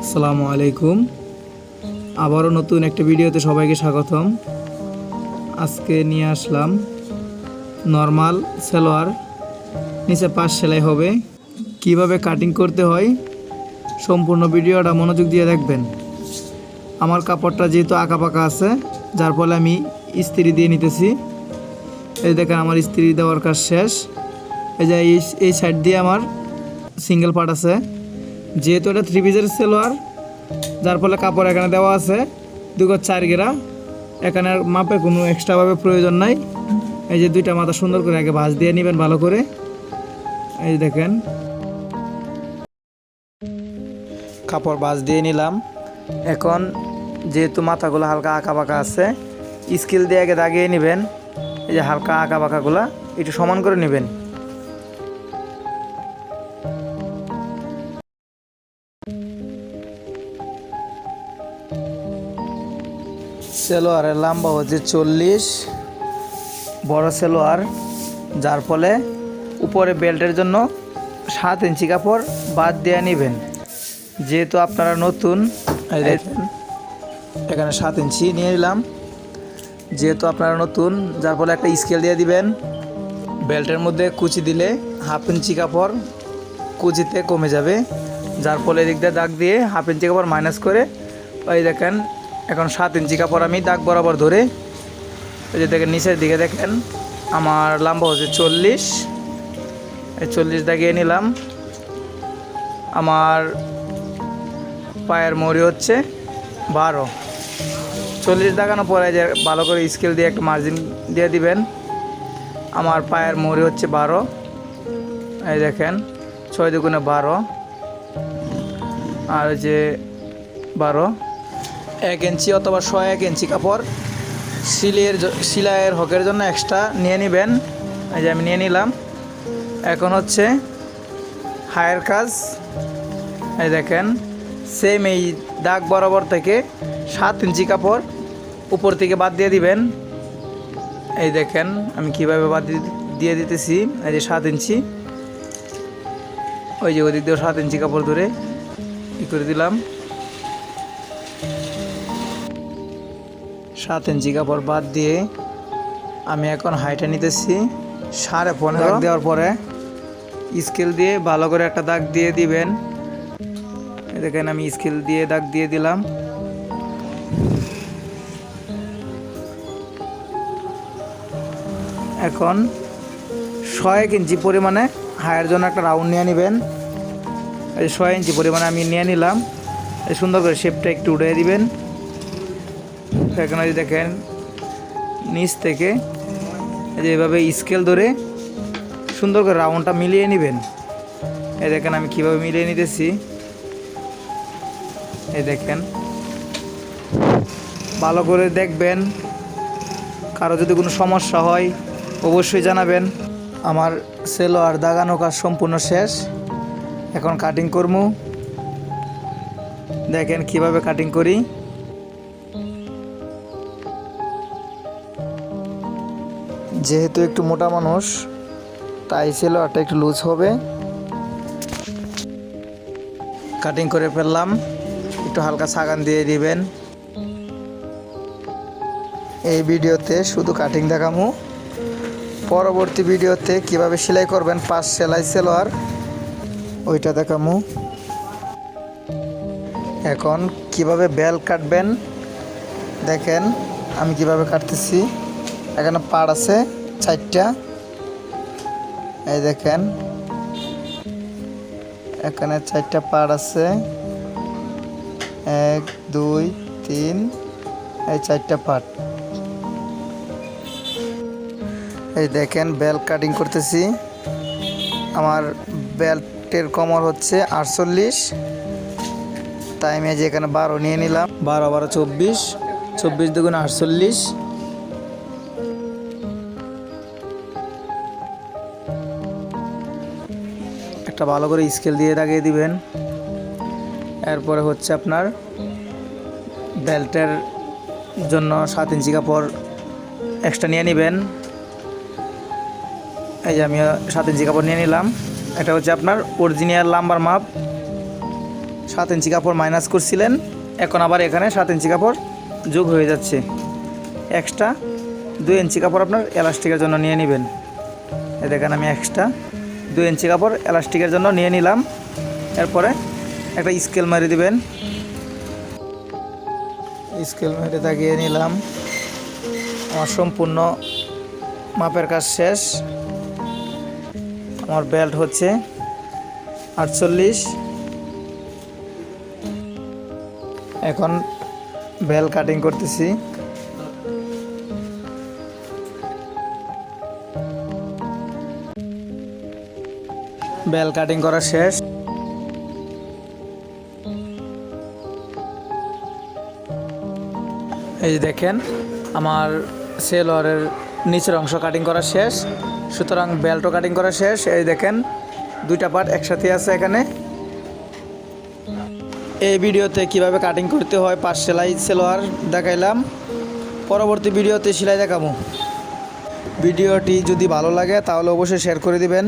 আসসালামু আলাইকুম। আবারও নতুন একটা ভিডিওতে সবাইকে স্বাগতম। আজকে নিয়ে আসলাম নর্মাল সালোয়ার, নিচে পাশ সেলাই হবে। কিভাবে কাটিং করতে হয় সম্পূর্ণ ভিডিওটা মনোযোগ দিয়ে দেখবেন। আমার কাপড়টা যেহেতু আঁকাবাঁকা আছে, যার ফলে আমি ইস্ত্রি দিয়ে নিতেছি। এই দেখেন আমার ইস্ত্রি দেওয়ার কাজ শেষ। এই যে এই সাইড দিয়ে আমার সিঙ্গেল পার্ট আছে। যেহেতু এটা 3 পিসের সালোয়ার, যার ফলে কাপড় এখানে দেওয়া আছে 2 গজ 4 গেরা। এখানে মাপে কোনো এক্সট্রাভাবে প্রয়োজন নাই। এই যে দুইটা মাথা সুন্দর করে আগে ভাঁজ দিয়ে নেবেন ভালো করে। এই দেখেন কাপড় ভাঁজ দিয়ে নিলাম। এখন যেহেতু মাথাগুলো হালকা আঁকা বাঁকা আছে, স্কেল দিয়ে আগে দাগিয়ে নেবেন। এই যে হালকা আঁকা বাঁকাগুলো একটু সমান করে নেবেন। সালোয়ারের লম্বা হচ্ছে 40, বড় সালোয়ার, যার ফলে উপরে বেল্টের জন্য 7 ইঞ্চি কাপড় বাদ দিয়ে নেবেন। যেহেতু আপনারা নতুন, এখানে 7 ইঞ্চি নিয়ে নিলাম। যেহেতু আপনারা নতুন, যার ফলে একটা স্কেল দিয়ে দিবেন। বেল্টের মধ্যে কুচি দিলে 1/2 ইঞ্চি কাপড় কুচিতে কমে যাবে, যার ফলে এদিক দিয়ে দাগ দিয়ে 1/2 ইঞ্চি কাপড় মাইনাস করে ওই দেখেন এখন 7 ইঞ্চি কাপড় আমি দাগ বরাবর ধরে, ওই যে দেখেন নিচের দিকে দেখেন আমার লম্বা হচ্ছে 40, এই 40 দাগিয়ে নিলাম। আমার পায়ের মরি হচ্ছে 12। 40 দাগানোর পরে যে ভালো করে স্কেল দিয়ে একটা মার্জিন দিয়ে দিবেন। আমার পায়ের মরি হচ্ছে 12। এই দেখেন 6 দুগুণে 12, আর যে 12 1 ইঞ্চি অথবা 1 ইঞ্চি কাপড় সেলাইয়ের হকের জন্য এক্সট্রা নিয়ে নেবেন। এই যে আমি নিয়ে নিলাম। এখন হচ্ছে হায়ের কাজ। এই দেখেন সেম এই দাগ বরাবর থেকে 7 ইঞ্চি কাপড় উপর থেকে বাদ দিয়ে দিবেন। এই দেখেন আমি কীভাবে বাদ দিয়ে দিতেছি। এই যে 7 ইঞ্চি, ওই যে ওদিক দিয়ে 7 ইঞ্চি কাপড় ধরে ই করে দিলাম। 7 ইঞ্চি কাপড় বাদ দিয়ে আমি এখন হাইটে নিতেছি 15.5। দাগ দেওয়ার পরে স্কেল দিয়ে ভালো করে একটা দাগ দিয়ে দিবেন। দেখেন আমি স্কেল দিয়ে দাগ দিয়ে দিলাম। এখন 1 ইঞ্চি পরিমাণে হায়ের জন্য একটা রাউন্ড নিয়ে নেবেন। এই 1 ইঞ্চি পরিমাণে আমি নিয়ে নিলাম। এই সুন্দর করে শেপটা একটু উঠিয়ে দিবেন। এখানে দেখেন নিচ থেকে এই যে এভাবে স্কেল ধরে সুন্দর করে রাউন্ডটা মিলিয়ে নেবেন। এই দেখেন আমি কীভাবে মিলিয়ে নিতেছি। এই দেখেন ভালো করে দেখবেন। কারো যদি কোনো সমস্যা হয় অবশ্যই জানাবেন। আমার সালোয়ার দাগানো কাজ সম্পূর্ণ শেষ। এখন কাটিং করবো। দেখেন কিভাবে কাটিং করি। যেহেতু একটু মোটা মানুষ, তাই সালোয়ারটা একটু লুজ হবে। কাটিং করে ফেললাম। একটু হালকা সাগান দিয়ে দিবেন। এই ভিডিওতে শুধু কাটিং দেখামু। পরবর্তী ভিডিওতে কিভাবে সেলাই করবেন পাশ সেলাই সালোয়ার ওইটা দেখামু। এখন কিভাবে বেল কাটবেন দেখেন আমি কিভাবে কাটতেছি। এখানে পাড় আছে 4টা। এই দেখেন এখানে 4টা পাড় আছে, 1 2 3, এই 4টা পার্ট। এই দেখেন বেল কাটিং করতেছি। আমার বেল্টের কমর হচ্ছে 48, তাই আমি যে এখানে 12 নিয়ে নিলাম। 12 12 24, 24 দুগুণে 48। একটা ভালো করে স্কেল দিয়ে দাগিয়ে দিবেন। এরপরে হচ্ছে আপনার বেল্টের জন্য 7 ইঞ্চি কাপড় এক্সট্রা নিয়ে নেবেন। এই যে আমি 7 ইঞ্চি কাপড় নিয়ে নিলাম। এটা হচ্ছে আপনার অরিজিনাল লাম্বার মাপ 7 ইঞ্চি কাপড় মাইনাস করছিলেন, এখন আবার এখানে 7 ইঞ্চি কাপড় যোগ হয়ে যাচ্ছে। এক্সট্রা 2 ইঞ্চি কাপড় আপনার এলাস্টিকের জন্য নিয়ে নেবেন। এই দেখেন আমি এক্সট্রা 2 ইঞ্চি কাপড় এলাস্টিকের জন্য নিয়ে নিলাম। এরপরে একটা স্কেল মেরে দিবেন। স্কেল মেরে দাগিয়ে নিলাম। আমার সম্পূর্ণ মাপের কাজ শেষ। আমার বেল্ট হচ্ছে 48। এখন বেল কাটিং করতেছি। বেল কাটিং করা শেষ। এই যে দেখেন আমার সেলোয়ারের নিচের অংশ কাটিং করা শেষ, সুতরাং বেল্টও কাটিং করা শেষ। এই দেখেন দুইটা পার্ট একসাথে আছে এখানে। এই ভিডিওতে কিভাবে কাটিং করতে হয় 5 সেলাই সেলোয়ার দেখাইলাম। পরবর্তী ভিডিওতে সেলাই দেখাবো। ভিডিওটি যদি ভালো লাগে তাহলে অবশ্যই শেয়ার করে দিবেন।